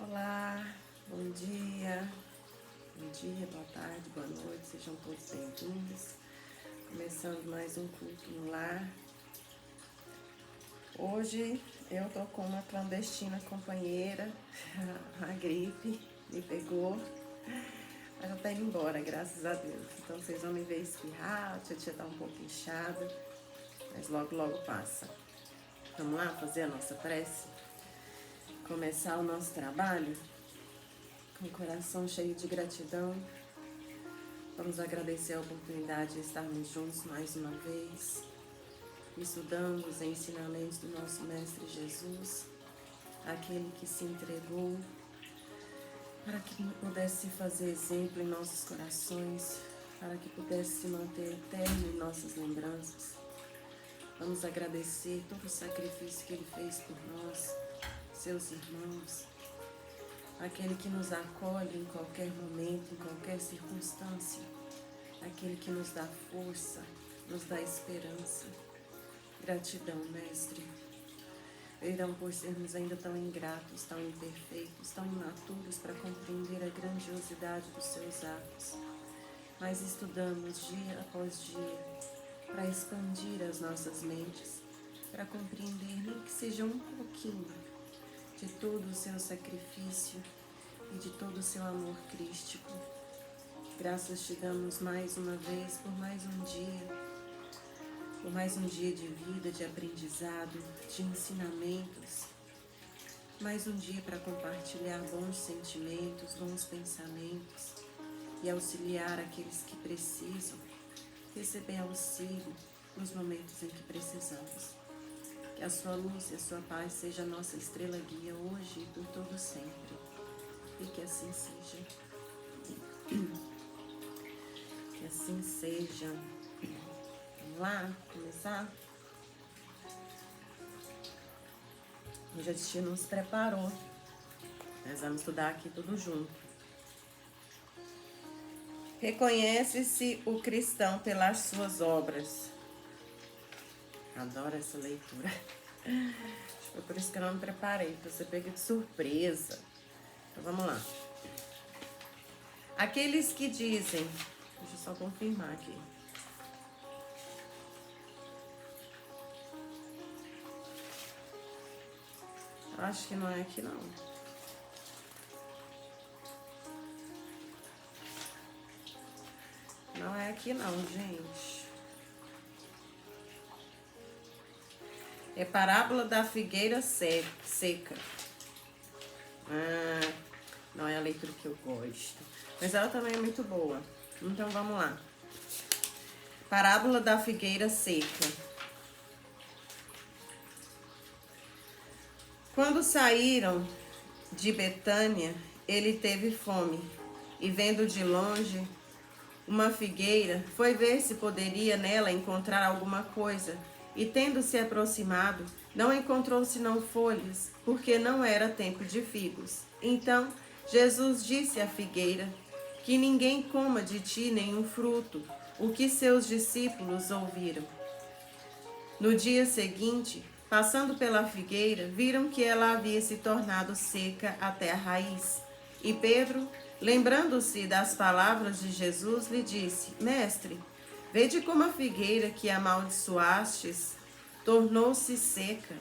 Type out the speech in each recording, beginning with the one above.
Olá, bom dia, boa tarde, boa noite, sejam todos bem-vindos. Começando mais um culto no lar. Hoje eu tô com uma clandestina companheira, a gripe me pegou, mas eu tô indo embora, graças a Deus. Então vocês vão me ver espirrar, a tia tá um pouco inchada, mas logo passa. Vamos lá fazer a nossa prece? Começar o nosso trabalho com o coração cheio de gratidão. Vamos agradecer a oportunidade de estarmos juntos mais uma vez, estudando os ensinamentos do nosso Mestre Jesus, aquele que se entregou para que pudesse fazer exemplo em nossos corações, para que pudesse se manter eterno em nossas lembranças. Vamos agradecer todo o sacrifício que Ele fez por nós, seus irmãos, aquele que nos acolhe em qualquer momento, em qualquer circunstância, aquele que nos dá força, nos dá esperança. Gratidão, Mestre. Perdão por sermos ainda tão ingratos, tão imperfeitos, tão imaturos para compreender a grandiosidade dos seus atos. Mas estudamos dia após dia para expandir as nossas mentes, para compreender nem que seja um pouquinho de todo o seu sacrifício e de todo o seu amor crístico. Graças te damos mais uma vez por mais um dia de vida, de aprendizado, de ensinamentos, mais um dia para compartilhar bons sentimentos, bons pensamentos e auxiliar aqueles que precisam receber auxílio nos momentos em que precisamos. Que a sua luz e a sua paz seja a nossa estrela guia hoje e por todo sempre. E que assim seja. Que assim seja. Vamos lá, começar? Hoje a tia nos preparou. Nós vamos estudar aqui tudo junto. Reconhece-se o cristão pelas suas obras. Adoro essa leitura. Foi por isso que eu não me preparei, para você pegar de surpresa. Então vamos lá. Aqueles que dizem... Deixa eu só confirmar aqui. Eu acho que não é aqui não. Não é aqui não, gente. É parábola da figueira seca. Não é a leitura que eu gosto. Mas ela também é muito boa. Então vamos lá. Parábola da figueira seca. Quando saíram de Betânia, ele teve fome. E vendo de longe uma figueira, foi ver se poderia nela encontrar alguma coisa. E tendo se aproximado, não encontrou senão folhas, porque não era tempo de figos. Então Jesus disse à figueira: que ninguém coma de ti nenhum fruto, o que seus discípulos ouviram. No dia seguinte, passando pela figueira, viram que ela havia se tornado seca até a raiz. E Pedro, lembrando-se das palavras de Jesus, lhe disse: Mestre, vede como a figueira que amaldiçoastes tornou-se seca.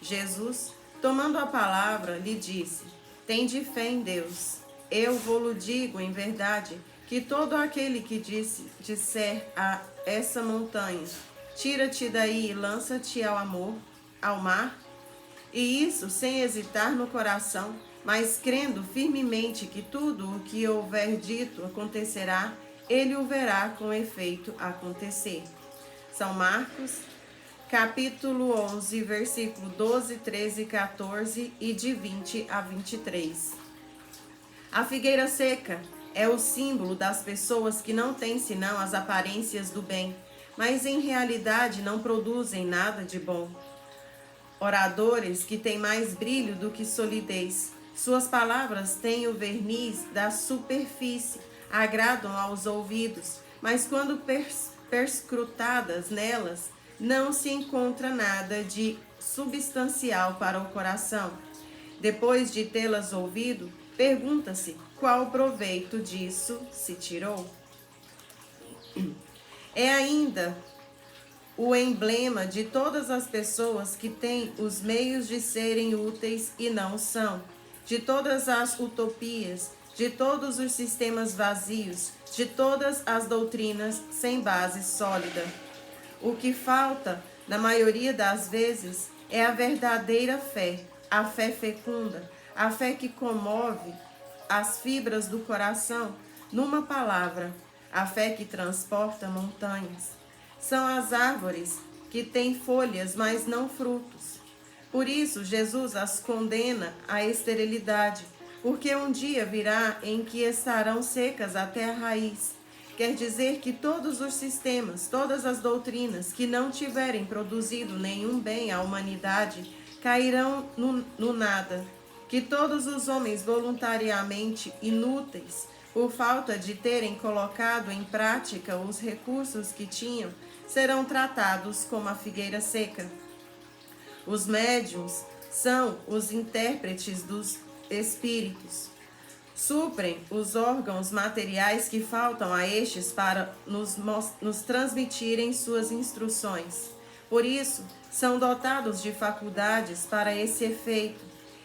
Jesus, tomando a palavra, lhe disse: Tende fé em Deus. Eu vou-lo digo em verdade, que todo aquele que disser a essa montanha, tira-te daí e lança-te ao mar, e isso sem hesitar no coração, mas crendo firmemente que tudo o que houver dito acontecerá, ele o verá com efeito acontecer. São Marcos, capítulo 11, versículo 12, 13 e 14 e de 20 a 23. A figueira seca é o símbolo das pessoas que não têm senão as aparências do bem, mas em realidade não produzem nada de bom. Oradores que têm mais brilho do que solidez. Suas palavras têm o verniz da superfície, agradam aos ouvidos, mas quando perscrutadas nelas, não se encontra nada de substancial para o coração. Depois de tê-las ouvido, pergunta-se qual proveito disso se tirou. É ainda o emblema de todas as pessoas que têm os meios de serem úteis e não são, de todas as utopias, de todos os sistemas vazios, de todas as doutrinas sem base sólida. O que falta, na maioria das vezes, é a verdadeira fé, a fé fecunda, a fé que comove as fibras do coração, numa palavra, a fé que transporta montanhas. São as árvores que têm folhas, mas não frutos. Por isso, Jesus as condena à esterilidade, porque um dia virá em que estarão secas até a raiz. Quer dizer que todos os sistemas, todas as doutrinas que não tiverem produzido nenhum bem à humanidade, cairão no nada. Que todos os homens voluntariamente inúteis, por falta de terem colocado em prática os recursos que tinham, serão tratados como a figueira seca. Os médiuns são os intérpretes dos espíritos. Suprem os órgãos materiais que faltam a estes para nos transmitirem suas instruções. Por isso, são dotados de faculdades para esse efeito.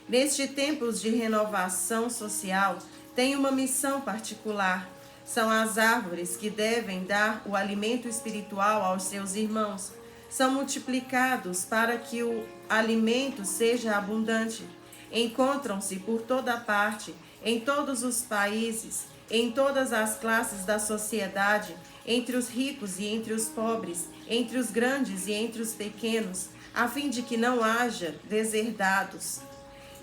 Neste tempos de renovação social, tem uma missão particular. São as árvores que devem dar o alimento espiritual aos seus irmãos. São multiplicados para que o alimento seja abundante. Encontram-se por toda parte, em todos os países, em todas as classes da sociedade, entre os ricos e entre os pobres, entre os grandes e entre os pequenos, a fim de que não haja deserdados.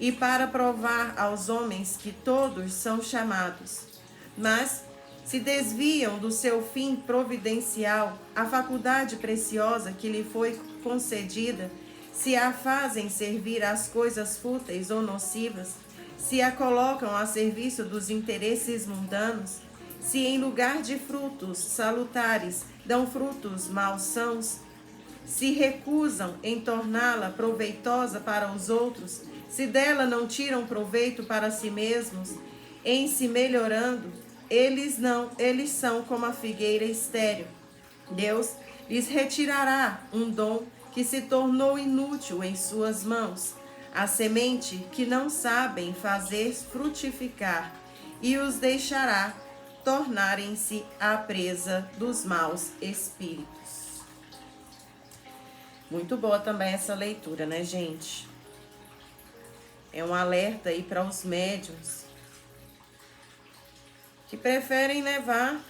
E para provar aos homens que todos são chamados, mas se desviam do seu fim providencial, a faculdade preciosa que lhe foi concedida, se a fazem servir às coisas fúteis ou nocivas, se a colocam a serviço dos interesses mundanos, se em lugar de frutos salutares dão frutos malsãos, se recusam em torná-la proveitosa para os outros, se dela não tiram proveito para si mesmos, em se melhorando, eles são como a figueira estéril. Deus lhes retirará um dom que se tornou inútil em suas mãos, a semente que não sabem fazer frutificar, e os deixará tornarem-se a presa dos maus espíritos. Muito boa também essa leitura, né, gente? É um alerta aí para os médiuns que preferem levar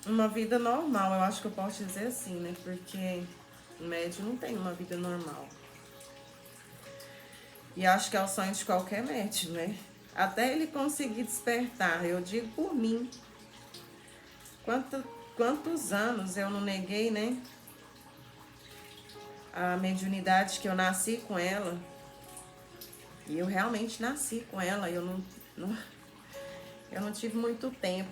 uma vida normal. Eu acho que eu posso dizer assim, né? Porque o médium não tem uma vida normal. E acho que é o sonho de qualquer médium, né? Até ele conseguir despertar. Eu digo por mim. Quantos anos eu não neguei, né? A mediunidade, que eu nasci com ela. E eu realmente nasci com ela. Eu não tive muito tempo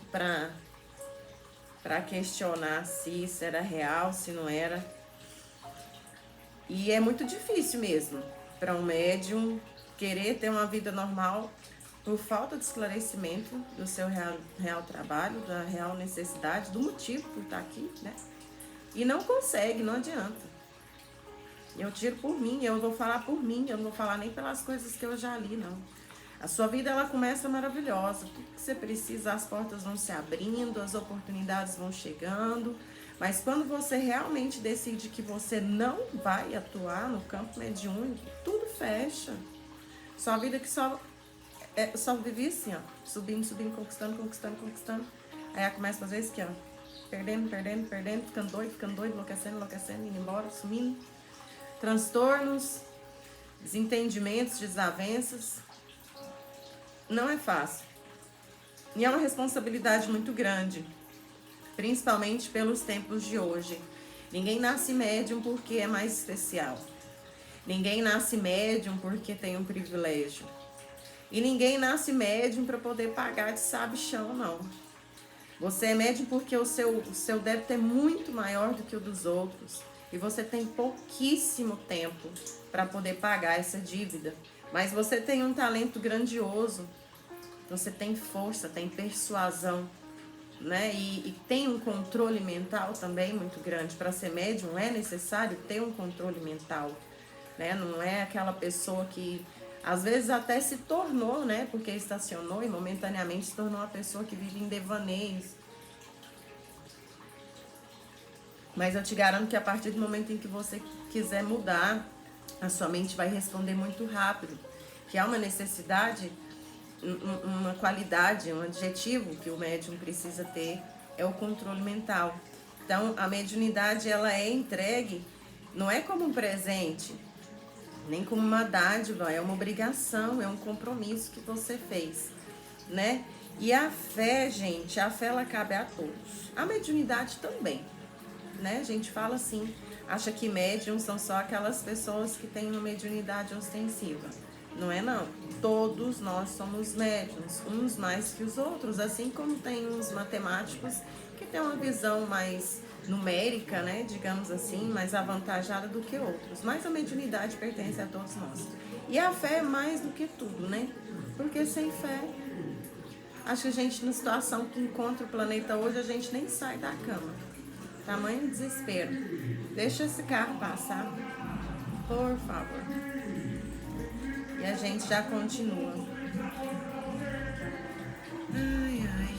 para questionar se isso era real, se não era. E é muito difícil mesmo para um médium querer ter uma vida normal por falta de esclarecimento do seu real trabalho, da real necessidade, do motivo por estar aqui, né? E não consegue, não adianta. Eu tiro por mim, eu vou falar por mim, eu não vou falar nem pelas coisas que eu já li, não. A sua vida, ela começa maravilhosa. Tudo que você precisa, as portas vão se abrindo, as oportunidades vão chegando. Mas quando você realmente decide que você não vai atuar no campo mediúnico, tudo fecha. Sua vida que só vive assim, ó. Subindo, subindo, conquistando, conquistando, conquistando. Aí ela começa a fazer isso aqui, ó. Perdendo, perdendo, perdendo, ficando doido, enlouquecendo, enlouquecendo, indo embora, sumindo. Transtornos, desentendimentos, desavenças. Não é fácil. E é uma responsabilidade muito grande, principalmente pelos tempos de hoje. Ninguém nasce médium porque é mais especial. Ninguém nasce médium porque tem um privilégio. E ninguém nasce médium para poder pagar de sabichão, não. Você é médium porque o seu débito é muito maior do que o dos outros. E você tem pouquíssimo tempo para poder pagar essa dívida. Mas você tem um talento grandioso. Você tem força, tem persuasão, né? E tem um controle mental também muito grande. Para ser médium é necessário ter um controle mental, né? Não é aquela pessoa que às vezes até se tornou, né? Porque estacionou e momentaneamente se tornou uma pessoa que vive em devaneios. Mas eu te garanto que a partir do momento em que você quiser mudar, a sua mente vai responder muito rápido. Que há uma necessidade, uma qualidade, um adjetivo que o médium precisa ter, é o controle mental. Então, a mediunidade, ela é entregue, não é como um presente, nem como uma dádiva, é uma obrigação, é um compromisso que você fez, né? E a fé, gente, a fé, ela cabe a todos. A mediunidade também, né? A gente fala assim, acha que médiums são só aquelas pessoas que têm uma mediunidade ostensiva. Não é não. Todos nós somos médiums, uns mais que os outros, assim como tem uns matemáticos que têm uma visão mais numérica, né, digamos assim, mais avantajada do que outros. Mas a mediunidade pertence a todos nós. E a fé é mais do que tudo, né? Porque sem fé, acho que a gente, na situação que encontra o planeta hoje, a gente nem sai da cama. Tamanho desespero. Deixa esse carro passar, por favor. E a gente já continua. Ai, ai.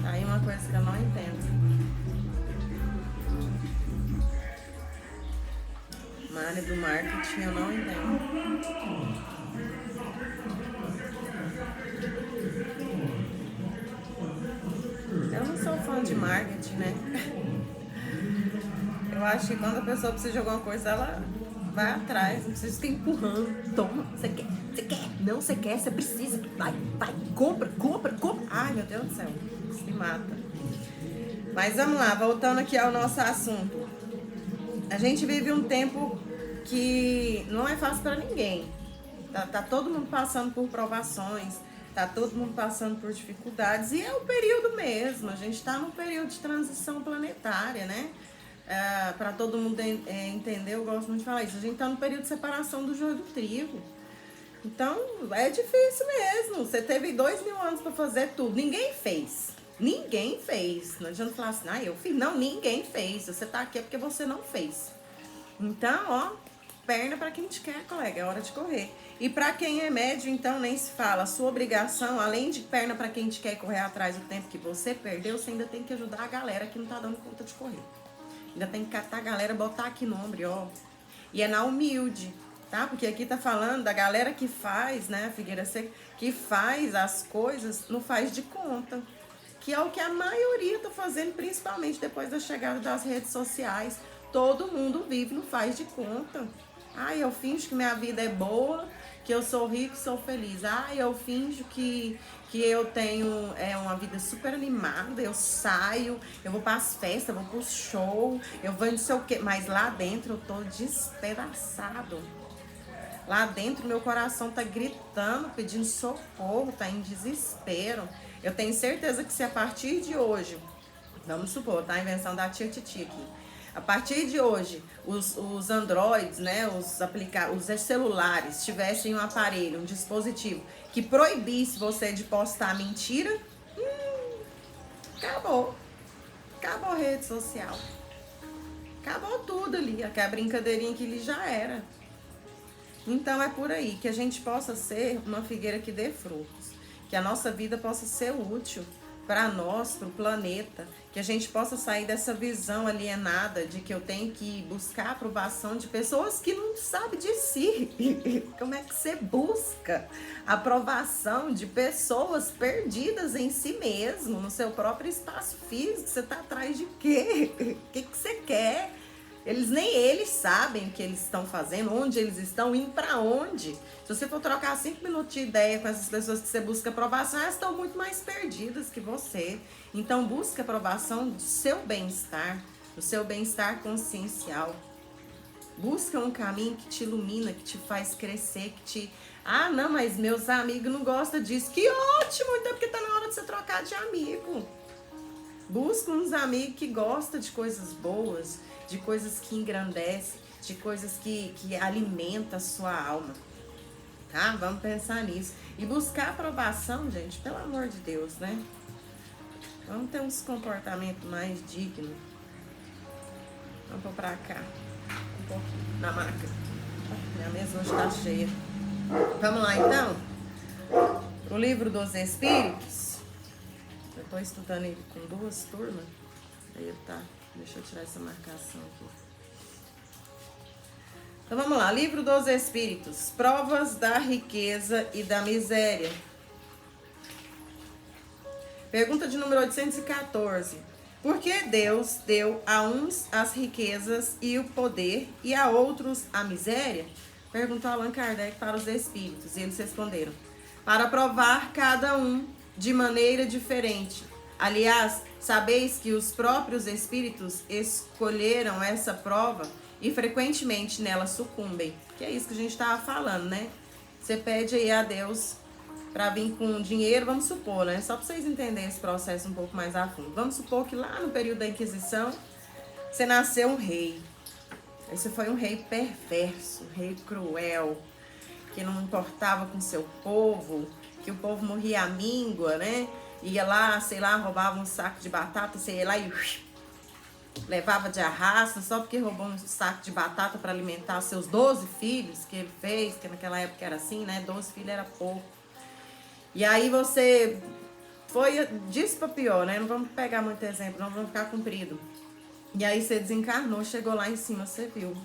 Aí uma coisa que eu não entendo. Uma área do marketing eu não entendo. Eu não sou fã de marketing, né? Eu acho que quando a pessoa precisa de alguma coisa, ela vai atrás, não precisa ficar empurrando. Toma, você quer, não, você quer, você precisa. Vai, compra. Ai, meu Deus do céu, se mata. Mas vamos lá, voltando aqui ao nosso assunto. A gente vive um tempo que não é fácil para ninguém. Tá todo mundo passando por provações, tá todo mundo passando por dificuldades, e é o período mesmo. A gente está num período de transição planetária, né? Para todo mundo entender, eu gosto muito de falar isso. A gente está no período de separação do joio do trigo. Então, é difícil mesmo. Você teve 2000 anos para fazer tudo. Ninguém fez. Não adianta falar assim, eu fiz. Não, ninguém fez. Você tá aqui é porque você não fez. Então, ó, perna para quem te quer, colega. É hora de correr. E para quem é médio, então, nem se fala. A sua obrigação, além de perna para quem te quer correr atrás do tempo que você perdeu, você ainda tem que ajudar a galera que não tá dando conta de correr. Ainda tem que catar a galera, botar aqui no ombro, ó. E é na humilde, tá? Porque aqui tá falando da galera que faz, né, Figueira Seca, que faz as coisas, não faz de conta. Que é o que a maioria tá fazendo, principalmente depois da chegada das redes sociais. Todo mundo vive, não faz de conta. Eu finjo que minha vida é boa, que eu sou rico, sou feliz. Eu finjo que eu tenho uma vida super animada, eu saio, eu vou para as festas, eu vou para o show, eu vou não sei o quê. Mas lá dentro eu tô despedaçado. Lá dentro meu coração tá gritando, pedindo socorro, tá em desespero. Eu tenho certeza que se a partir de hoje, vamos supor, tá? A invenção da tia Titi aqui. A partir de hoje, os Androids, né, os celulares, tivessem um aparelho, um dispositivo que proibisse você de postar mentira, acabou. Acabou a rede social. Acabou tudo ali. Aquela brincadeirinha que ele já era. Então é por aí, que a gente possa ser uma figueira que dê frutos. Que a nossa vida possa ser útil para nós, para o planeta, que a gente possa sair dessa visão alienada de que eu tenho que buscar a aprovação de pessoas que não sabem de si. Como é que você busca a aprovação de pessoas perdidas em si mesmo, no seu próprio espaço físico? Você está atrás de quê? O que você quer? Nem eles sabem o que eles estão fazendo, onde eles estão, indo para onde. Se você for trocar 5 minutos de ideia com essas pessoas que você busca aprovação, elas estão muito mais perdidas que você. Então, busque aprovação do seu bem-estar, do seu bem-estar consciencial. Busca um caminho que te ilumina, que te faz crescer, que te... não, mas meus amigos não gostam disso. Que ótimo! Então, porque tá na hora de você trocar de amigo. Busca uns amigos que gostam de coisas boas, de coisas que engrandecem. de coisas que alimentam a sua alma. Tá? Vamos pensar nisso. E buscar aprovação, gente, pelo amor de Deus, né? Vamos ter uns comportamentos mais dignos. Vamos pôr pra cá. Um pouquinho. Na máquina. Minha mesa hoje tá cheia. Vamos lá, então? O livro dos Espíritos. Eu tô estudando ele com 2 turmas. Aí tá. Deixa eu tirar essa marcação aqui. Então vamos lá. Livro dos Espíritos. Provas da riqueza e da miséria. Pergunta de número 814. Por que Deus deu a uns as riquezas e o poder e a outros a miséria? Perguntou Allan Kardec para os espíritos. E eles responderam: para provar cada um de maneira diferente. Aliás, sabeis que os próprios espíritos escolheram essa prova e frequentemente nela sucumbem. Que é isso que a gente estava falando, né? Você pede aí a Deus para vir com dinheiro, vamos supor, né? Só para vocês entenderem esse processo um pouco mais a fundo. Vamos supor que lá no período da Inquisição, você nasceu um rei. Aí você foi um rei perverso, um rei cruel, que não importava com seu povo, que o povo morria à míngua, né? Ia lá, sei lá, roubava um saco de batata, você ia lá e levava de arrasto, só porque roubou um saco de batata para alimentar os seus 12 filhos que ele fez, que naquela época era assim, né? 12 filhos era pouco. E aí você foi disso para pior, né? Não vamos pegar muito exemplo, não vamos ficar comprido. E aí você desencarnou, chegou lá em cima, você viu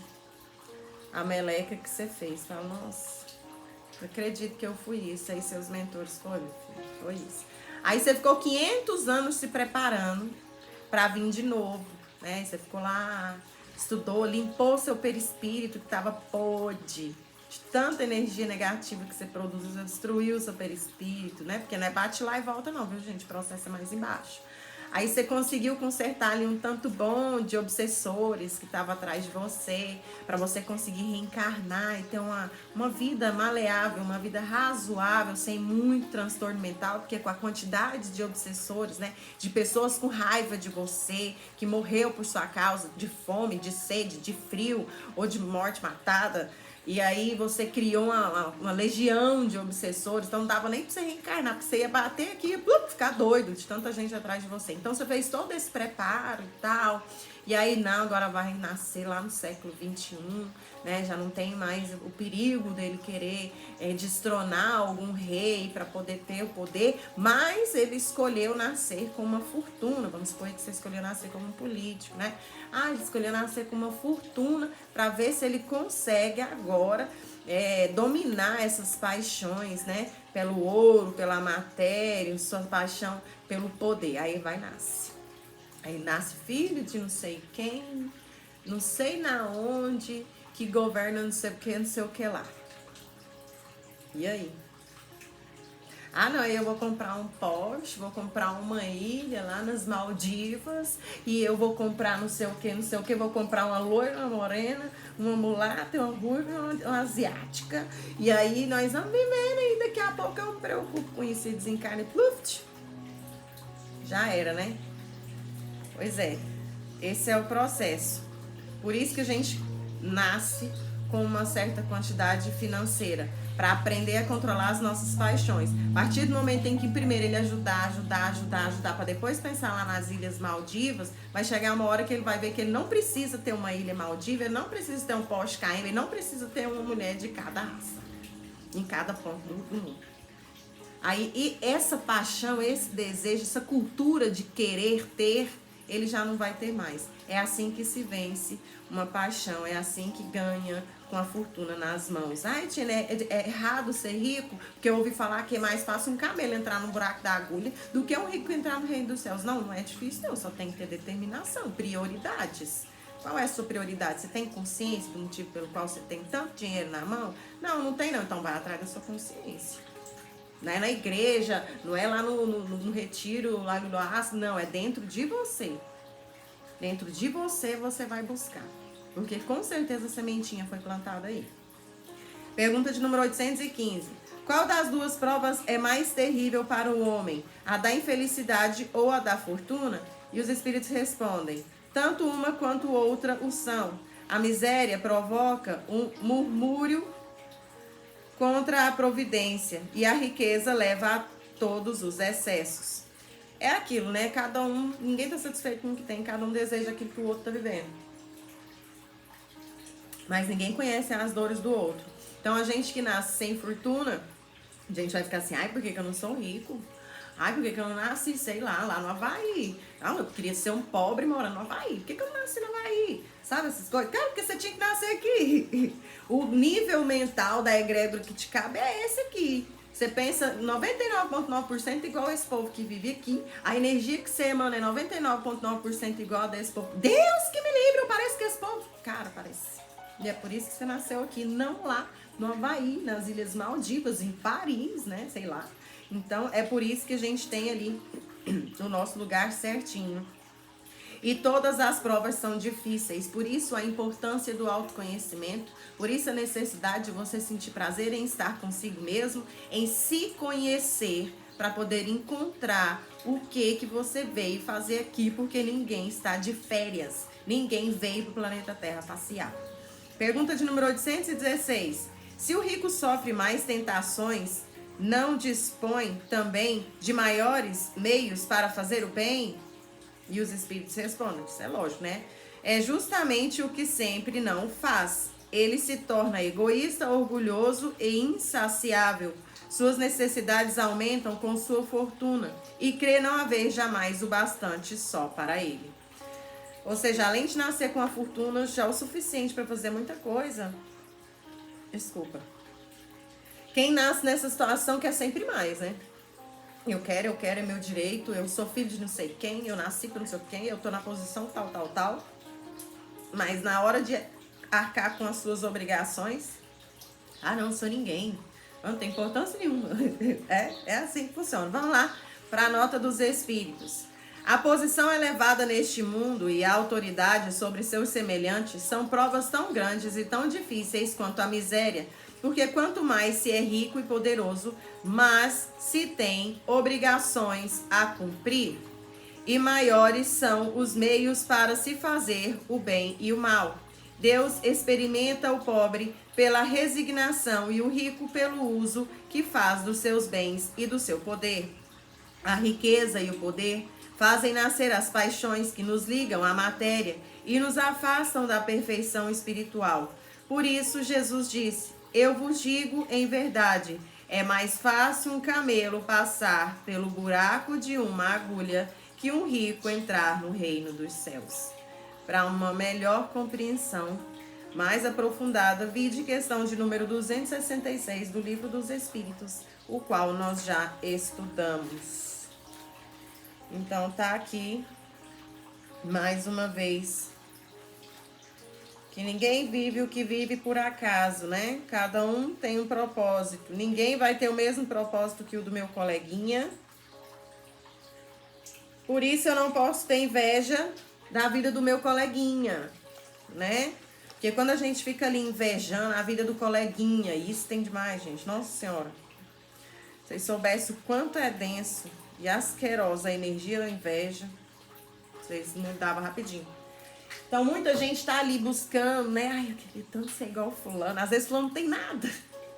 a meleca que você fez. Fala, nossa, não acredito que eu fui isso. Aí seus mentores foram, foi isso. Aí você ficou 500 anos se preparando para vir de novo, né? Você ficou lá, estudou, limpou seu perispírito que estava podre. De tanta energia negativa que você produziu, você destruiu o seu perispírito, né? Porque não é bate lá e volta não, viu, gente? O processo é mais embaixo. Aí você conseguiu consertar ali um tanto bom de obsessores que estavam atrás de você, para você conseguir reencarnar e ter uma vida maleável, uma vida razoável, sem muito transtorno mental, porque com a quantidade de obsessores, né, de pessoas com raiva de você, que morreu por sua causa, de fome, de sede, de frio ou de morte matada, e aí você criou uma legião de obsessores, então não dava nem pra você reencarnar, porque você ia bater aqui e ficar doido de tanta gente atrás de você. Então você fez todo esse preparo e tal, e aí não, agora vai nascer lá no século XXI, né? Já não tem mais o perigo dele querer destronar algum rei para poder ter o poder, mas ele escolheu nascer com uma fortuna. Vamos supor que você escolheu nascer como um político, né? Ah, ele escolheu nascer com uma fortuna para ver se ele consegue agora dominar essas paixões, né? Pelo ouro, pela matéria, sua paixão pelo poder. Aí vai nasce. Aí nasce filho de não sei quem, não sei na onde, que governa não sei o que lá. E aí? Ah, não, eu vou comprar um Porsche, vou comprar uma ilha lá nas Maldivas, e eu vou comprar não sei o que, vou comprar uma loira, uma morena, uma mulata, uma ruiva, uma asiática. E aí nós vamos vivendo e daqui a pouco eu me preocupo com isso e desencarne, pluft. Já era, né? Pois é, esse é o processo. Por isso que a gente nasce com uma certa quantidade financeira, para aprender a controlar as nossas paixões. A partir do momento em que primeiro ele ajudar, para depois pensar lá nas Ilhas Maldivas, vai chegar uma hora que ele vai ver que ele não precisa ter uma ilha Maldiva, ele não precisa ter um Porsche Cayenne, ele não precisa ter uma mulher de cada raça, em cada ponto do mundo. Aí, e essa paixão, esse desejo, essa cultura de querer ter, ele já não vai ter mais. É assim que se vence uma paixão, é assim que ganha com a fortuna nas mãos. Ai, Tina, é errado ser rico, porque eu ouvi falar que é mais fácil um camelo entrar no buraco da agulha do que um rico entrar no reino dos céus. Não, não é difícil, não, só tem que ter determinação, prioridades. Qual é a sua prioridade? Você tem consciência do motivo pelo qual você tem tanto dinheiro na mão? Não, não tem não, então vai atrás da sua consciência. Não é na igreja, não é lá no retiro, lá no Oásis, não, é dentro de você. Dentro de você, você vai buscar. Porque com certeza a sementinha foi plantada aí. Pergunta de número 815. Qual das duas provas é mais terrível para o homem? A da infelicidade ou a da fortuna? E os espíritos respondem: tanto uma quanto outra o são. A miséria provoca um murmúrio contra a providência e a riqueza leva a todos os excessos. É aquilo, né? Cada um, ninguém está satisfeito com o que tem, cada um deseja aquilo que o outro está vivendo. Mas ninguém conhece as dores do outro. Então a gente que nasce sem fortuna, a gente vai ficar assim, ai, por que eu não sou rico? Ai, por que eu não nasci, sei lá no Havaí? Ah, eu queria ser um pobre morando no Havaí. Por que eu não nasci no Havaí? Sabe essas coisas? Cara, porque você tinha que nascer aqui. O nível mental da egrégora que te cabe é esse aqui. Você pensa 99,9% igual esse povo que vive aqui. A energia que você emana é 99,9% igual a desse povo. Deus que me livre, eu pareço que esse povo... Cara, parece. E é por isso que você nasceu aqui, não lá no Havaí, nas Ilhas Maldivas, em Paris, né? Sei lá. Então, é por isso que a gente tem ali o nosso lugar certinho. E todas as provas são difíceis, por isso a importância do autoconhecimento, por isso a necessidade de você sentir prazer em estar consigo mesmo, em se conhecer, para poder encontrar o que você veio fazer aqui, porque ninguém está de férias, ninguém veio para o planeta Terra passear. Pergunta de número 816. Se o rico sofre mais tentações, não dispõe também de maiores meios para fazer o bem? E os espíritos respondem, isso é lógico, né? É justamente o que sempre não faz. Ele se torna egoísta, orgulhoso e insaciável. Suas necessidades aumentam com sua fortuna e crê não haver jamais o bastante só para ele. Ou seja, além de nascer com a fortuna já é o suficiente para fazer muita coisa. Desculpa. Quem nasce nessa situação quer sempre mais, né? Eu quero, é meu direito, eu sou filho de não sei quem, eu nasci com não sei quem, eu tô na posição tal. Mas na hora de arcar com as suas obrigações, não sou ninguém. Não tem importância nenhuma. É assim que funciona. Vamos lá para a nota dos espíritos. A posição elevada neste mundo e a autoridade sobre seus semelhantes são provas tão grandes e tão difíceis quanto a miséria, porque quanto mais se é rico e poderoso, mais se tem obrigações a cumprir, e maiores são os meios para se fazer o bem e o mal. Deus experimenta o pobre pela resignação e o rico pelo uso que faz dos seus bens e do seu poder. A riqueza e o poder fazem nascer as paixões que nos ligam à matéria e nos afastam da perfeição espiritual. Por isso, Jesus disse: eu vos digo em verdade, é mais fácil um camelo passar pelo buraco de uma agulha que um rico entrar no reino dos céus. Para uma melhor compreensão mais aprofundada, vide questão de número 266 do Livro dos Espíritos, o qual nós já estudamos. Então tá aqui mais uma vez que ninguém vive o que vive por acaso, né? Cada um tem um propósito. Ninguém vai ter o mesmo propósito que o do meu coleguinha. Por isso eu não posso ter inveja da vida do meu coleguinha, né? Porque quando a gente fica ali invejando a vida do coleguinha, isso tem demais, gente. Nossa Senhora. Se vocês soubessem o quanto é denso e asquerosa a energia da inveja, vocês mudavam rapidinho. Então, muita gente tá ali buscando, né? Ai, eu queria tanto ser igual fulano. Às vezes fulano não tem nada.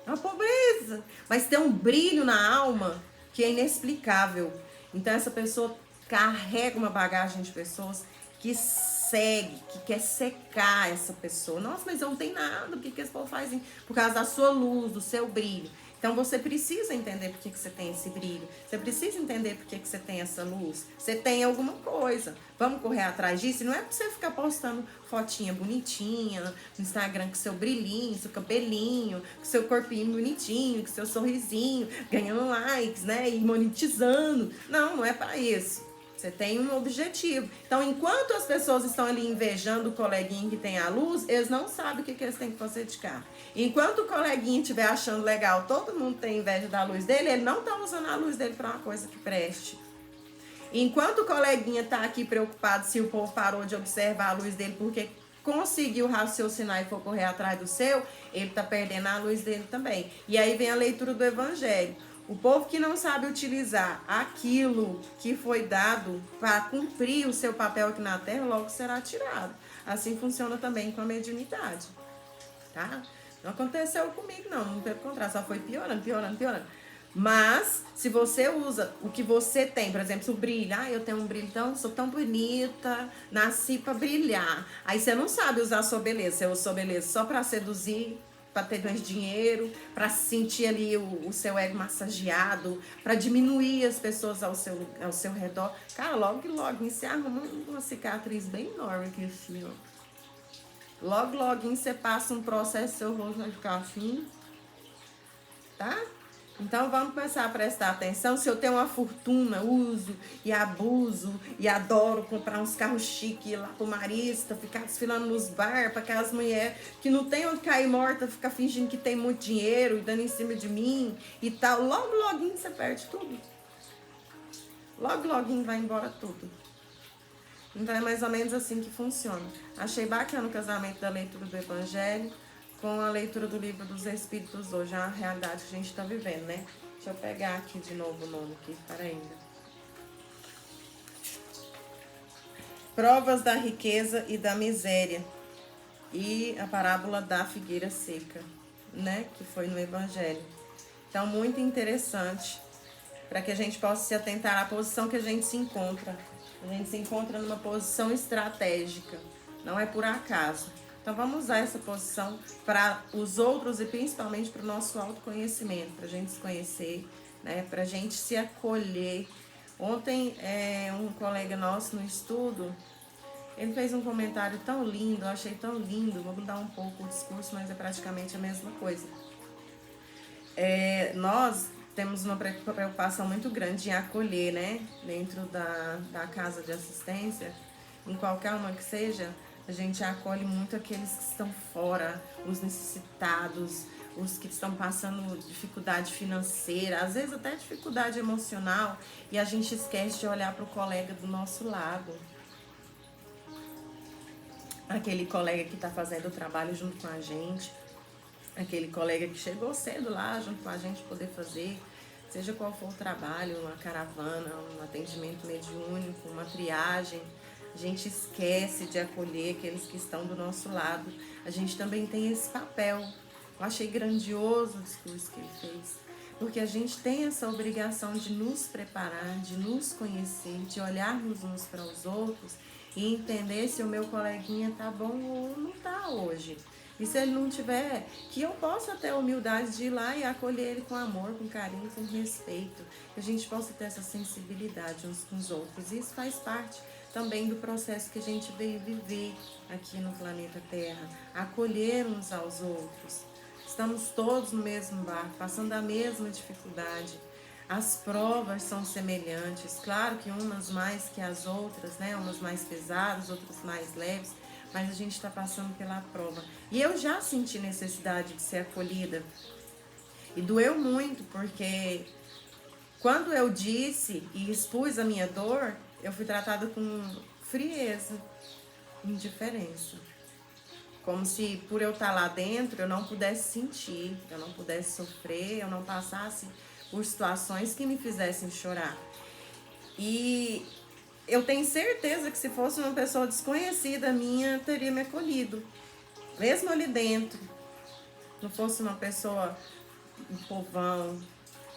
É uma pobreza. Mas tem um brilho na alma que é inexplicável. Então, essa pessoa carrega uma bagagem de pessoas que segue, que quer secar essa pessoa. Nossa, mas eu não tenho nada. Por que esse povo faz isso? Por causa da sua luz, do seu brilho. Então, você precisa entender por que você tem esse brilho. Você precisa entender por que você tem essa luz. Você tem alguma coisa. Vamos correr atrás disso. E não é pra você ficar postando fotinha bonitinha no Instagram com seu brilhinho, seu cabelinho, com seu corpinho bonitinho, com seu sorrisinho, ganhando likes, né? E monetizando. Não, não é para isso. Você tem um objetivo. Então, enquanto as pessoas estão ali invejando o coleguinha que tem a luz, eles não sabem o que eles têm que fazer de cá. Enquanto o coleguinha estiver achando legal, todo mundo tem inveja da luz dele, ele não está usando a luz dele para uma coisa que preste. Enquanto o coleguinha está aqui preocupado se o povo parou de observar a luz dele porque conseguiu raciocinar e for correr atrás do seu, ele está perdendo a luz dele também. E aí vem a leitura do Evangelho. O povo que não sabe utilizar aquilo que foi dado para cumprir o seu papel aqui na Terra, logo será tirado. assim funciona também com a mediunidade, tá? Não aconteceu comigo, não, pelo contrário, só foi piorando, piorando, piorando. Mas, se você usa o que você tem, por exemplo, o brilho, eu tenho um brilho, sou tão bonita, nasci pra brilhar. Aí você não sabe usar a sua beleza, você usa a sua beleza só pra seduzir, pra ter mais dinheiro, pra sentir ali o seu ego massageado, pra diminuir as pessoas ao seu redor. Cara, logo, logo, você arruma uma cicatriz bem enorme aqui assim, ó. Logo, logo, você passa um processo, seu rosto vai ficar assim, tá? Então vamos começar a prestar atenção. Se eu tenho uma fortuna, uso e abuso e adoro comprar uns carros chiques, ir lá pro Marista, ficar desfilando nos bar para aquelas mulheres que não tem onde cair morta, ficar fingindo que tem muito dinheiro e dando em cima de mim e tal. Logo, logo você perde tudo. Logo, logo vai embora tudo. Então é mais ou menos assim que funciona. Achei bacana o casamento da leitura do Evangelho com a leitura do Livro dos Espíritos hoje, é a realidade que a gente está vivendo, né? Deixa eu pegar aqui de novo o nome aqui, para ainda. Provas da riqueza e da miséria. E a parábola da figueira seca, né? Que foi no Evangelho. Então, muito interessante, para que a gente possa se atentar à posição que a gente se encontra. A gente se encontra numa posição estratégica, não é por acaso. Então vamos usar essa posição para os outros e principalmente para o nosso autoconhecimento, para a gente se conhecer, né? Para a gente se acolher. Ontem um colega nosso no estudo, ele fez um comentário tão lindo, eu achei tão lindo, vou mudar um pouco o discurso, mas é praticamente a mesma coisa. Nós temos uma preocupação muito grande em acolher, né? Dentro da casa de assistência, em qualquer uma que seja, a gente acolhe muito aqueles que estão fora, os necessitados, os que estão passando dificuldade financeira, às vezes até dificuldade emocional, e a gente esquece de olhar para o colega do nosso lado. Aquele colega que está fazendo o trabalho junto com a gente, aquele colega que chegou cedo lá junto com a gente poder fazer, seja qual for o trabalho, uma caravana, um atendimento mediúnico, uma triagem. A gente esquece de acolher aqueles que estão do nosso lado. A gente também tem esse papel. Eu achei grandioso o discurso que ele fez, porque a gente tem essa obrigação de nos preparar, de nos conhecer, de olharmos uns para os outros e entender se o meu coleguinha tá bom ou não tá hoje. E se ele não tiver, que eu possa ter a humildade de ir lá e acolher ele com amor, com carinho, com respeito. Que a gente possa ter essa sensibilidade uns com os outros. Isso faz parte também do processo que a gente veio viver aqui no planeta Terra. Acolher uns aos outros. Estamos todos no mesmo barco, passando a mesma dificuldade. As provas são semelhantes. Claro que umas mais que as outras, né? Umas mais pesadas, outras mais leves. Mas a gente está passando pela prova. E eu já senti necessidade de ser acolhida. E doeu muito, porque quando eu disse e expus a minha dor, eu fui tratada com frieza, indiferença. Como se por eu estar lá dentro eu não pudesse sentir, eu não pudesse sofrer, eu não passasse por situações que me fizessem chorar. E eu tenho certeza que se fosse uma pessoa desconhecida minha, teria me acolhido. Mesmo ali dentro. Não fosse uma pessoa, um povão,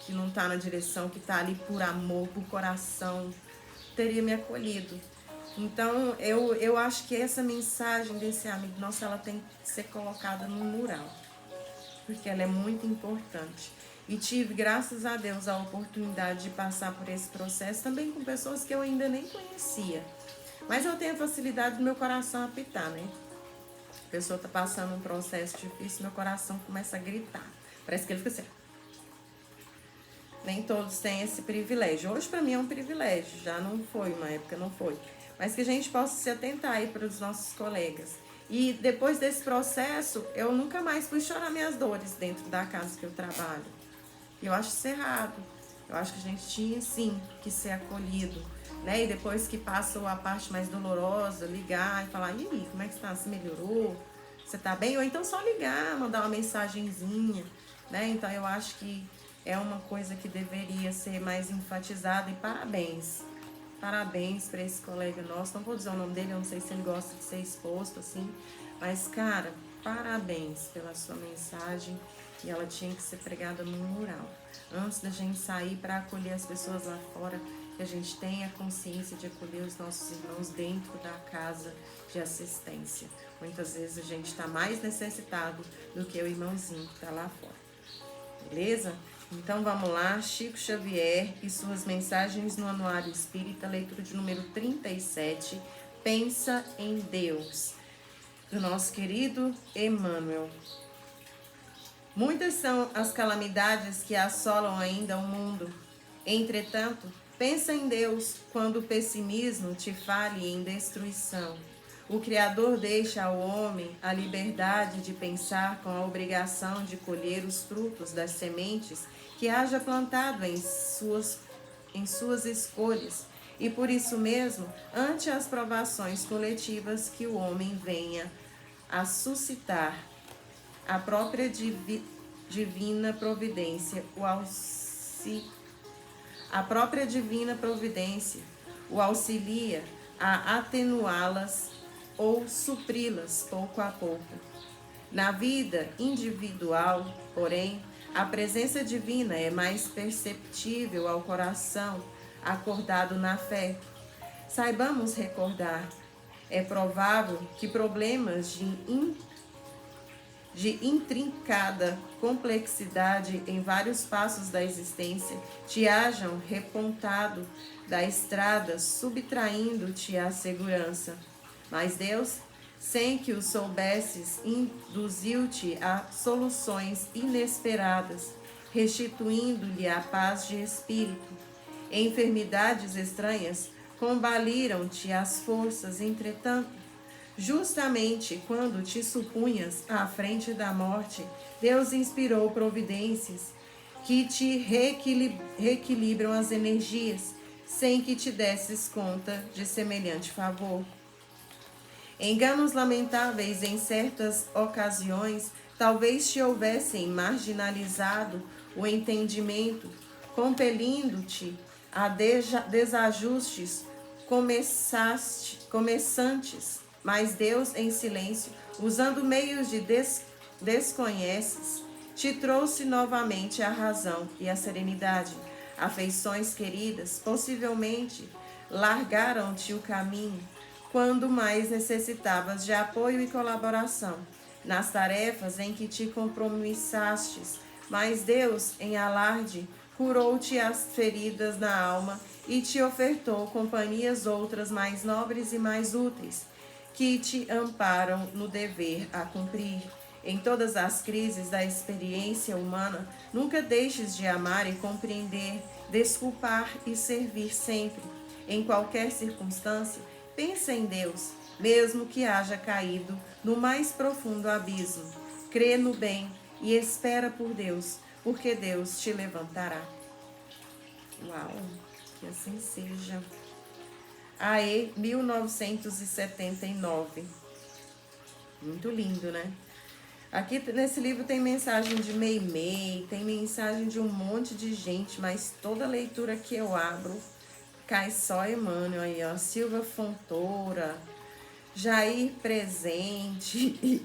que não está na direção, que está ali por amor, por coração, teria me acolhido. Então, eu acho que essa mensagem desse amigo nosso, ela tem que ser colocada no mural. Porque ela é muito importante. E tive, graças a Deus, a oportunidade de passar por esse processo também com pessoas que eu ainda nem conhecia. Mas eu tenho a facilidade do meu coração apitar, né? A pessoa tá passando um processo difícil, meu coração começa a gritar. Parece que ele fica assim. Nem todos têm esse privilégio. Hoje, para mim, é um privilégio. Já não foi, uma época não foi. Mas que a gente possa se atentar aí para os nossos colegas. E depois desse processo, eu nunca mais fui chorar minhas dores dentro da casa que eu trabalho. Eu acho isso errado. Eu acho que a gente tinha, sim, que ser acolhido, né? E depois que passa a parte mais dolorosa, ligar e falar, e aí, como é que você tá? Você melhorou? Você tá bem? Ou então só ligar, mandar uma mensagenzinha, né? Então eu acho que é uma coisa que deveria ser mais enfatizada. E parabéns Parabéns para esse colega nosso. Não vou dizer o nome dele, eu não sei se ele gosta de ser exposto assim. Mas, cara, parabéns pela sua mensagem. E ela tinha que ser pregada no mural. Antes da gente sair para acolher as pessoas lá fora, que a gente tenha consciência de acolher os nossos irmãos dentro da casa de assistência. Muitas vezes a gente está mais necessitado do que o irmãozinho que está lá fora. Beleza? Então vamos lá, Chico Xavier e suas mensagens no Anuário Espírita, leitura de número 37, Pensa em Deus, do nosso querido Emmanuel. Muitas são as calamidades que assolam ainda o mundo. Entretanto, pensa em Deus quando o pessimismo te fale em destruição. O Criador deixa ao homem a liberdade de pensar com a obrigação de colher os frutos das sementes que haja plantado em suas escolhas. E por isso mesmo, ante as provações coletivas que o homem venha a suscitar, a própria divina providência o auxilia a atenuá-las ou supri-las pouco a pouco. Na vida individual, porém, a presença divina é mais perceptível ao coração acordado na fé. Saibamos recordar, é provável que problemas de intrincada complexidade em vários passos da existência te hajam repontado da estrada, subtraindo-te a segurança. Mas Deus, sem que o soubesses, induziu-te a soluções inesperadas, restituindo-lhe a paz de espírito. Enfermidades estranhas combaliram-te as forças, entretanto, justamente quando te supunhas à frente da morte, Deus inspirou providências que te reequilibram as energias, sem que te desses conta de semelhante favor. Enganos lamentáveis em certas ocasiões talvez te houvessem marginalizado o entendimento, compelindo-te a desajustes começantes, mas Deus, em silêncio, usando meios de desconheces, te trouxe novamente a razão e a serenidade. Afeições queridas, possivelmente, largaram-te o caminho, quando mais necessitavas de apoio e colaboração nas tarefas em que te compromissastes, mas Deus, em alarde, curou-te as feridas na alma e te ofertou companhias outras mais nobres e mais úteis, que te amparam no dever a cumprir. Em todas as crises da experiência humana, nunca deixes de amar e compreender, desculpar e servir sempre. Em qualquer circunstância, pensa em Deus, mesmo que haja caído no mais profundo abismo. Crê no bem e espera por Deus, porque Deus te levantará. Uau, que assim seja. AE 1979. Muito lindo, né? Aqui nesse livro tem mensagem de Meimei, tem mensagem de um monte de gente, mas toda leitura que eu abro cai só Emmanuel aí, ó. Silva Fontoura, Jair Presente.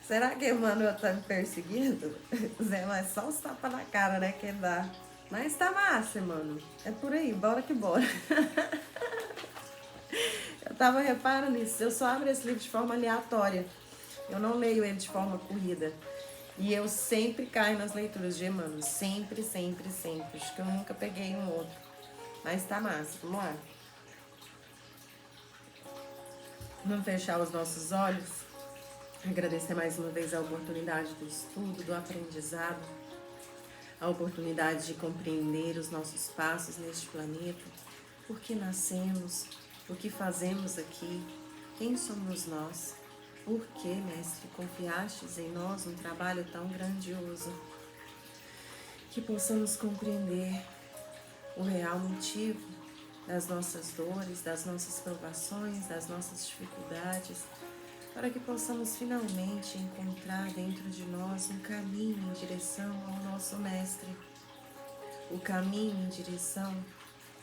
Será que Emmanuel tá me perseguindo? Zé, mas só os tapas na cara, né, que dá. Mas tá massa, mano. É por aí, bora que bora. Eu tava reparando nisso, eu só abro esse livro de forma aleatória. Eu não leio ele de forma corrida. E eu sempre caio nas leituras de Emmanuel. Sempre, sempre, sempre. Acho que eu nunca peguei um outro. Mas tá massa, vamos lá. Vamos fechar os nossos olhos. Agradecer mais uma vez a oportunidade do estudo, do aprendizado. A oportunidade de compreender os nossos passos neste planeta. Por que nascemos? O que fazemos aqui? Quem somos nós? Por que, Mestre, confiastes em nós um trabalho tão grandioso? Que possamos compreender o real motivo das nossas dores, das nossas provações, das nossas dificuldades, para que possamos finalmente encontrar dentro de nós um caminho em direção ao nosso Mestre, o caminho em direção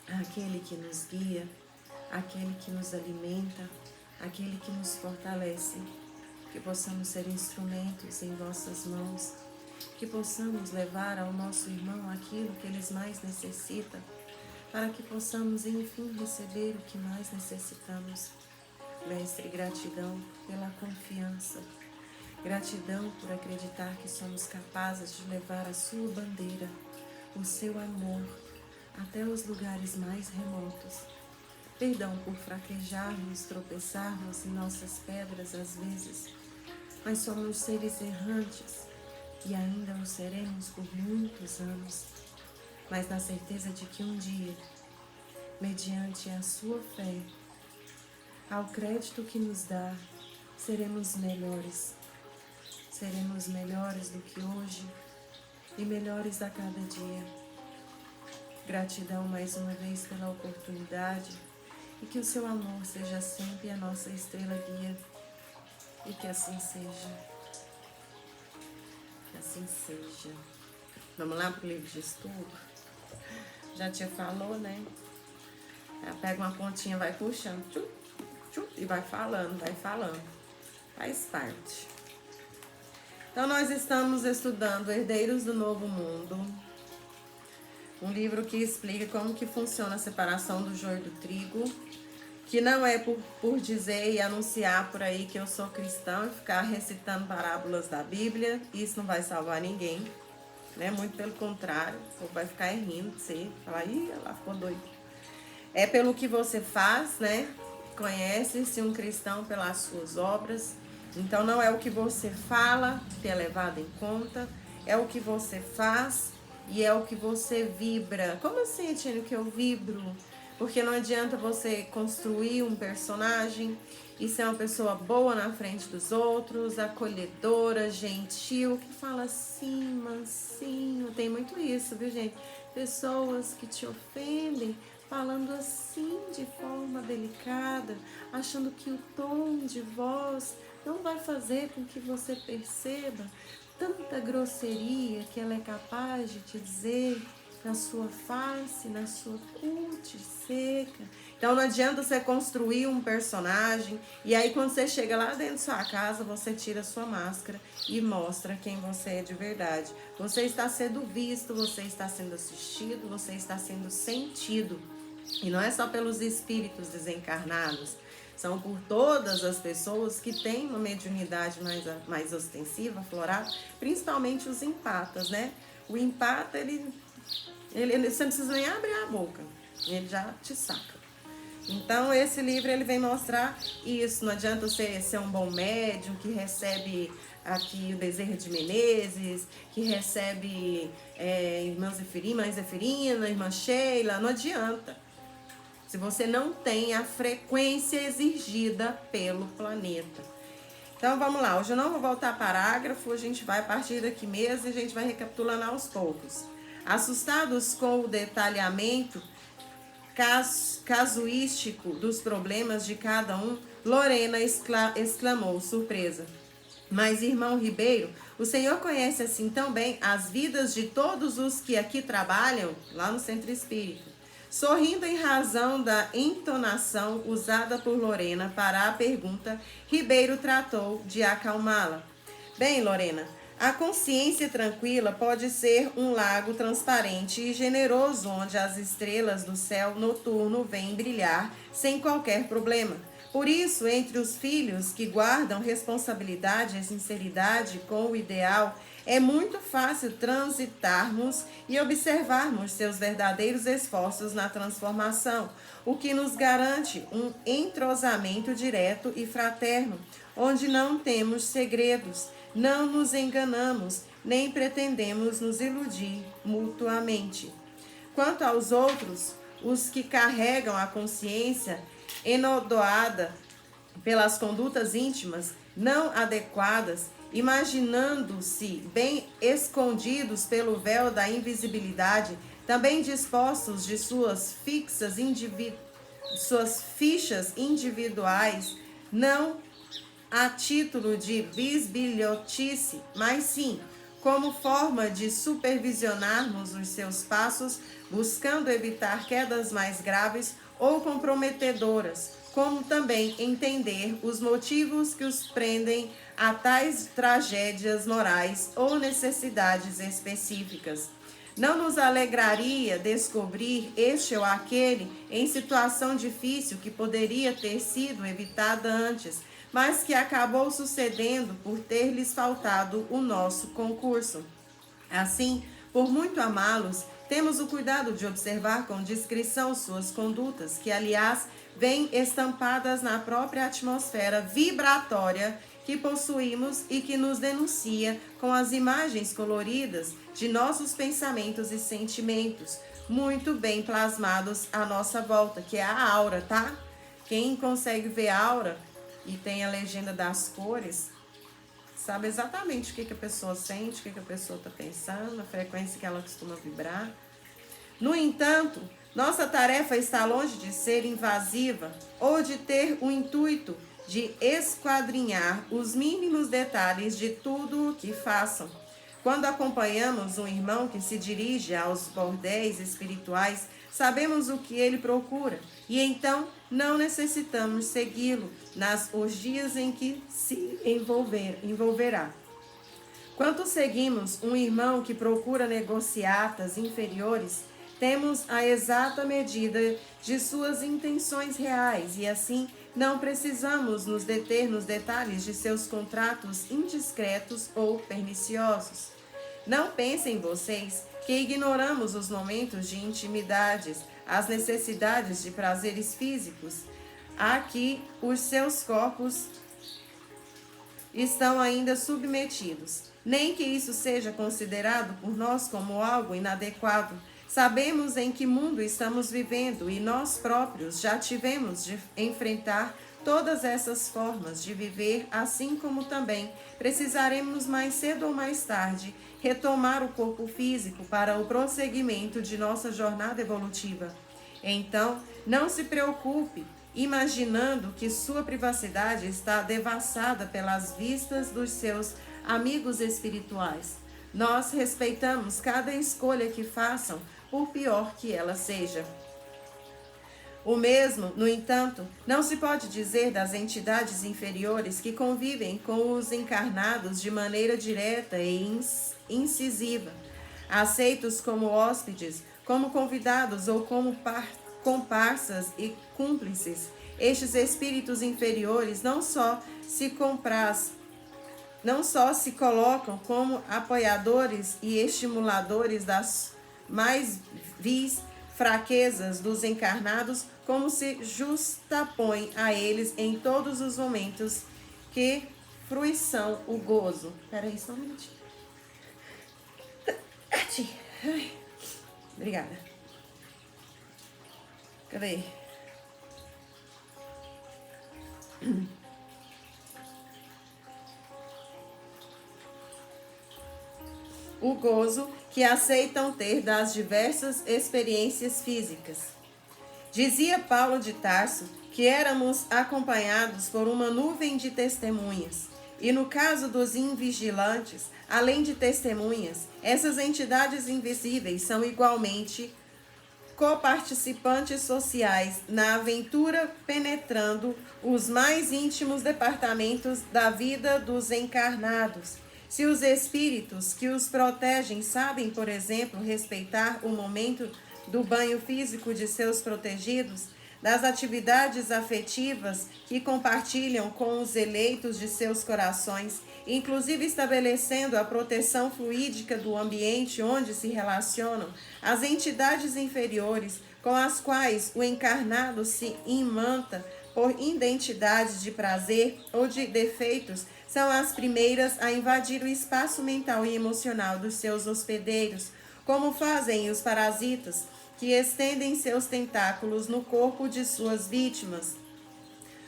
aquele que nos guia, aquele que nos alimenta, aquele que nos fortalece. Que possamos ser instrumentos em vossas mãos, que possamos levar ao nosso irmão aquilo que eles mais necessitam, para que possamos, enfim, receber o que mais necessitamos. Mestre, gratidão pela confiança, gratidão por acreditar que somos capazes de levar a sua bandeira, o seu amor, até os lugares mais remotos. Perdão por fraquejarmos, tropeçarmos em nossas pedras às vezes, mas somos seres errantes e ainda o seremos por muitos anos, mas na certeza de que um dia, mediante a sua fé, ao crédito que nos dá, seremos melhores do que hoje e melhores a cada dia. Gratidão mais uma vez pela oportunidade e que o seu amor seja sempre a nossa estrela guia. E que assim seja. Que assim seja. Vamos lá para o livro de estudo? Já te falou, né? Ela pega uma pontinha, vai puxando, tchum, tchum, e vai falando. Faz parte. Então, nós estamos estudando Herdeiros do Novo Mundo. Um livro que explica como que funciona a separação do joio do trigo. Que não é por dizer e anunciar por aí que eu sou cristão e ficar recitando parábolas da Bíblia. Isso não vai salvar ninguém, né? Muito pelo contrário, o povo vai ficar rindo de você, falar, ih, ela ficou doida. É pelo que você faz, né? Conhece-se um cristão pelas suas obras. Então não é o que você fala que é levado em conta, é o que você faz e é o que você vibra. Como assim, Tino, que eu vibro? Porque não adianta você construir um personagem e ser uma pessoa boa na frente dos outros, acolhedora, gentil, que fala assim, mansinho. Tem muito isso, viu, gente? Pessoas que te ofendem, falando assim de forma delicada, achando que o tom de voz não vai fazer com que você perceba tanta grosseria que ela é capaz de te dizer na sua face, na sua cute seca. Então não adianta você construir um personagem e aí quando você chega lá dentro da sua casa, você tira a sua máscara e mostra quem você é de verdade. Você está sendo visto, você está sendo assistido, você está sendo sentido. E não é só pelos espíritos desencarnados, são por todas as pessoas que têm uma mediunidade mais ostensiva, aflorada, principalmente os empatas, né? O empata, ele você não precisa nem abrir a boca, ele já te saca. Então esse livro ele vem mostrar isso. Não adianta você ser um bom médium que recebe aqui o Bezerra de Menezes, que recebe irmã Zeferina, irmã Sheila, não adianta. Se você não tem a frequência exigida pelo planeta. Então vamos lá, hoje eu não vou voltar a parágrafo, a gente vai a partir daqui mesmo e a gente vai recapitulando aos poucos. Assustados com o detalhamento casuístico dos problemas de cada um, Lorena exclamou, surpresa. Mas, irmão Ribeiro, o senhor conhece assim tão bem as vidas de todos os que aqui trabalham, lá no Centro Espírita. Sorrindo em razão da entonação usada por Lorena para a pergunta, Ribeiro tratou de acalmá-la. Bem, Lorena, a consciência tranquila pode ser um lago transparente e generoso onde as estrelas do céu noturno vêm brilhar sem qualquer problema. Por isso, entre os filhos que guardam responsabilidade e sinceridade com o ideal, é muito fácil transitarmos e observarmos seus verdadeiros esforços na transformação, o que nos garante um entrosamento direto e fraterno, onde não temos segredos, não nos enganamos, nem pretendemos nos iludir mutuamente. Quanto aos outros, os que carregam a consciência enodoada pelas condutas íntimas não adequadas, imaginando-se bem escondidos pelo véu da invisibilidade, também dispostos de suas fichas individuais, não a título de bisbilhotice, mas sim como forma de supervisionarmos os seus passos, buscando evitar quedas mais graves ou comprometedoras, como também entender os motivos que os prendem a tais tragédias morais ou necessidades específicas. Não nos alegraria descobrir este ou aquele em situação difícil que poderia ter sido evitada antes, mas que acabou sucedendo por ter-lhes faltado o nosso concurso. Assim, por muito amá-los, temos o cuidado de observar com discrição suas condutas, que, aliás, vêm estampadas na própria atmosfera vibratória que possuímos e que nos denuncia com as imagens coloridas de nossos pensamentos e sentimentos, muito bem plasmados à nossa volta, que é a aura, tá? Quem consegue ver a aura e tem a legenda das cores, sabe exatamente o que a pessoa sente, o que a pessoa está pensando, a frequência que ela costuma vibrar. No entanto, nossa tarefa está longe de ser invasiva ou de ter o intuito de esquadrinhar os mínimos detalhes de tudo o que façam. Quando acompanhamos um irmão que se dirige aos bordéis espirituais, sabemos o que ele procura e então não necessitamos segui-lo nas orgias em que se envolverá. Quando seguimos um irmão que procura negociatas inferiores, temos a exata medida de suas intenções reais e assim não precisamos nos deter nos detalhes de seus contratos indiscretos ou perniciosos. Não pensem vocês que ignoramos os momentos de intimidades, as necessidades de prazeres físicos, a que os seus corpos estão ainda submetidos. Nem que isso seja considerado por nós como algo inadequado. Sabemos em que mundo estamos vivendo e nós próprios já tivemos de enfrentar todas essas formas de viver, assim como também precisaremos mais cedo ou mais tarde retomar o corpo físico para o prosseguimento de nossa jornada evolutiva. Então, não se preocupe imaginando que sua privacidade está devassada pelas vistas dos seus amigos espirituais. Nós respeitamos cada escolha que façam, por pior que ela seja. O mesmo, no entanto, não se pode dizer das entidades inferiores que convivem com os encarnados de maneira direta e incisiva, aceitos como hóspedes, como convidados ou como comparsas e cúmplices. Estes espíritos inferiores não só se colocam como apoiadores e estimuladores das mais vis fraquezas dos encarnados, como se justapõem a eles em todos os momentos que fruição o gozo. Peraí, só um minutinho. Ai, obrigada. Cadê? O gozo que aceitam ter das diversas experiências físicas. Dizia Paulo de Tarso que éramos acompanhados por uma nuvem de testemunhas. E no caso dos invigilantes, além de testemunhas, essas entidades invisíveis são igualmente coparticipantes sociais na aventura, penetrando os mais íntimos departamentos da vida dos encarnados. Se os espíritos que os protegem sabem, por exemplo, respeitar o momento do banho físico de seus protegidos, das atividades afetivas que compartilham com os eleitos de seus corações, inclusive estabelecendo a proteção fluídica do ambiente onde se relacionam, as entidades inferiores com as quais o encarnado se imanta por identidades de prazer ou de defeitos, são as primeiras a invadir o espaço mental e emocional dos seus hospedeiros, como fazem os parasitas, que estendem seus tentáculos no corpo de suas vítimas,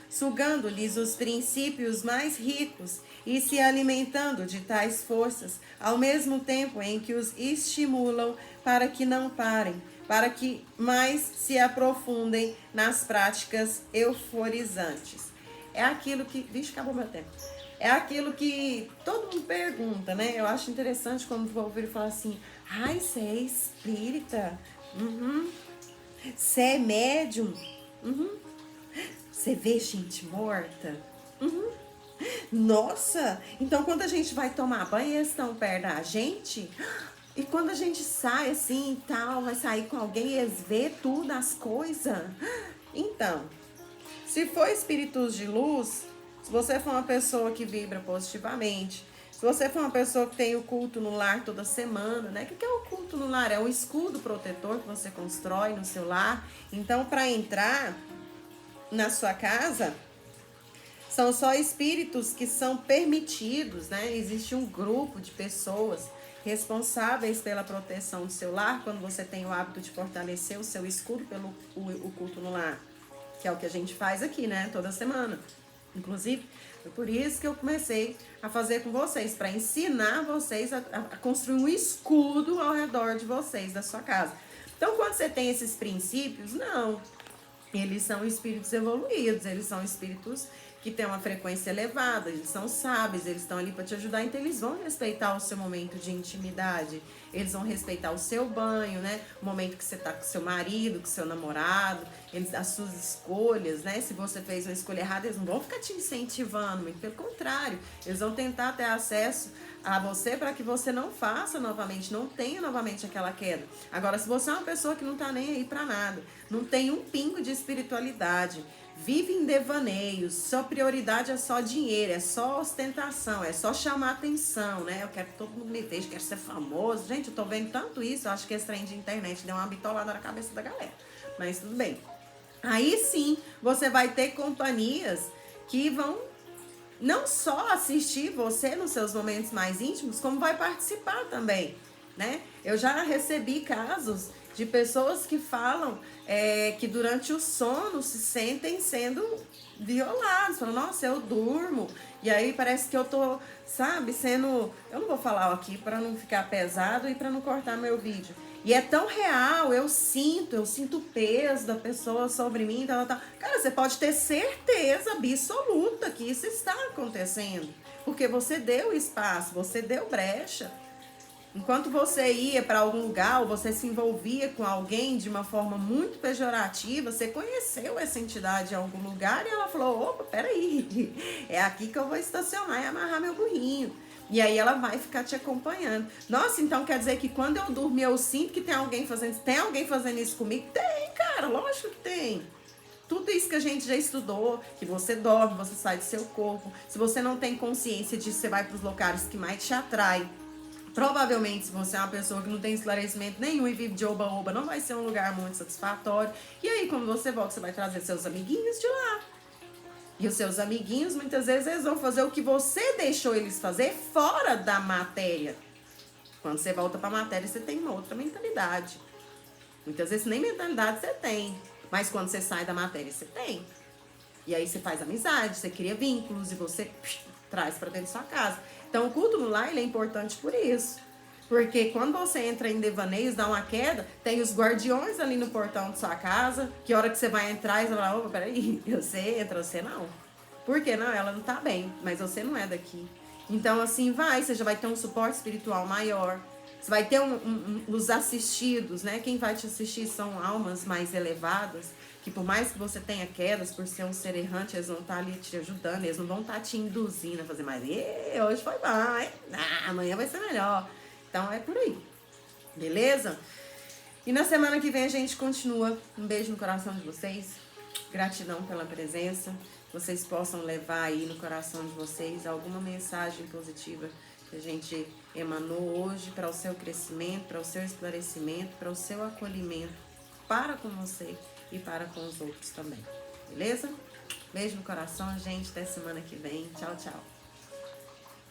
sugando-lhes os princípios mais ricos e se alimentando de tais forças, ao mesmo tempo em que os estimulam para que não parem, para que mais se aprofundem nas práticas euforizantes. É aquilo que... Vixe, acabou meu tempo. É aquilo que todo mundo pergunta, né? Eu acho interessante quando vou ouvir falar assim, ai, você é espírita? Uhum. Você é médium? Uhum. Você vê gente morta? Uhum. Nossa, então quando a gente vai tomar banho, eles estão perto da gente? E quando a gente sai assim e tal, vai sair com alguém, eles vê tudo, as coisas? Então, se for espíritos de luz, se você for uma pessoa que vibra positivamente, se você for uma pessoa que tem o culto no lar toda semana, né? O que é o culto no lar? É um escudo protetor que você constrói no seu lar. Então, para entrar na sua casa, são só espíritos que são permitidos, né? Existe um grupo de pessoas responsáveis pela proteção do seu lar, quando você tem o hábito de fortalecer o seu escudo pelo o culto no lar, que é o que a gente faz aqui, né? Toda semana. Inclusive, foi por isso que eu comecei a fazer com vocês, para ensinar vocês a construir um escudo ao redor de vocês, da sua casa. Então, quando você tem esses princípios, não. Eles são espíritos evoluídos, eles são espíritos que têm uma frequência elevada, eles são sábios, eles estão ali para te ajudar, então eles vão respeitar o seu momento de intimidade, eles vão respeitar o seu banho, né? O momento que você tá com seu marido, com seu namorado, eles, as suas escolhas, né? Se você fez uma escolha errada, eles não vão ficar te incentivando, muito pelo contrário, eles vão tentar ter acesso a você para que você não faça novamente, não tenha novamente aquela queda. Agora, se você é uma pessoa que não tá nem aí para nada, não tem um pingo de espiritualidade, vive em devaneios, sua prioridade é só dinheiro, é só ostentação, é só chamar atenção, né? Eu quero que todo mundo me veja, quero ser famoso. Gente, eu tô vendo tanto isso, eu acho que esse trem de internet deu uma bitolada na cabeça da galera. Mas tudo bem. Aí sim, você vai ter companhias que vão não só assistir você nos seus momentos mais íntimos, como vai participar também, né? Eu já recebi casos de pessoas que falam que durante o sono se sentem sendo violados. Falam, nossa, eu durmo. E aí parece que eu tô, sabe, sendo... Eu não vou falar aqui para não ficar pesado e para não cortar meu vídeo. E é tão real, eu sinto o peso da pessoa sobre mim, tal, tal. Cara, você pode ter certeza absoluta que isso está acontecendo. Porque você deu espaço, você deu brecha. Enquanto você ia para algum lugar ou você se envolvia com alguém de uma forma muito pejorativa, você conheceu essa entidade em algum lugar e ela falou, opa, peraí, é aqui que eu vou estacionar e amarrar meu burrinho. E aí ela vai ficar te acompanhando. Nossa, então quer dizer que quando eu dormir eu sinto que tem alguém fazendo isso. Tem alguém fazendo isso comigo? Tem, cara, lógico que tem. Tudo isso que a gente já estudou, que você dorme, você sai do seu corpo. Se você não tem consciência disso, você vai para os locais que mais te atraem. Provavelmente, se você é uma pessoa que não tem esclarecimento nenhum e vive de oba-oba, não vai ser um lugar muito satisfatório. E aí, quando você volta, você vai trazer seus amiguinhos de lá. E os seus amiguinhos, muitas vezes, eles vão fazer o que você deixou eles fazer fora da matéria. Quando você volta para a matéria, você tem uma outra mentalidade. Muitas vezes nem mentalidade você tem. Mas quando você sai da matéria, você tem. E aí você faz amizade, você cria vínculos e você traz para dentro da sua casa. Então o culto no lar ele é importante por isso. Porque quando você entra em devaneios, dá uma queda, tem os guardiões ali no portão de sua casa, que hora que você vai entrar, e você fala, opa, peraí, você entra, você não. Por quê? Não, ela não tá bem, mas você não é daqui. Então assim você já vai ter um suporte espiritual maior. Você vai ter os assistidos, né? Quem vai te assistir são almas mais elevadas, que por mais que você tenha quedas, por ser um ser errante, eles vão estar ali te ajudando, eles não vão estar te induzindo a fazer mais. Hoje foi bom, hein? Amanhã vai ser melhor. Então é por aí, beleza? E na semana que vem a gente continua. Um beijo no coração de vocês. Gratidão pela presença. Vocês possam levar aí no coração de vocês alguma mensagem positiva que a gente emanou hoje para o seu crescimento, para o seu esclarecimento, para o seu acolhimento para com você e para com os outros também. Beleza? Beijo no coração, gente. Até semana que vem. Tchau, tchau.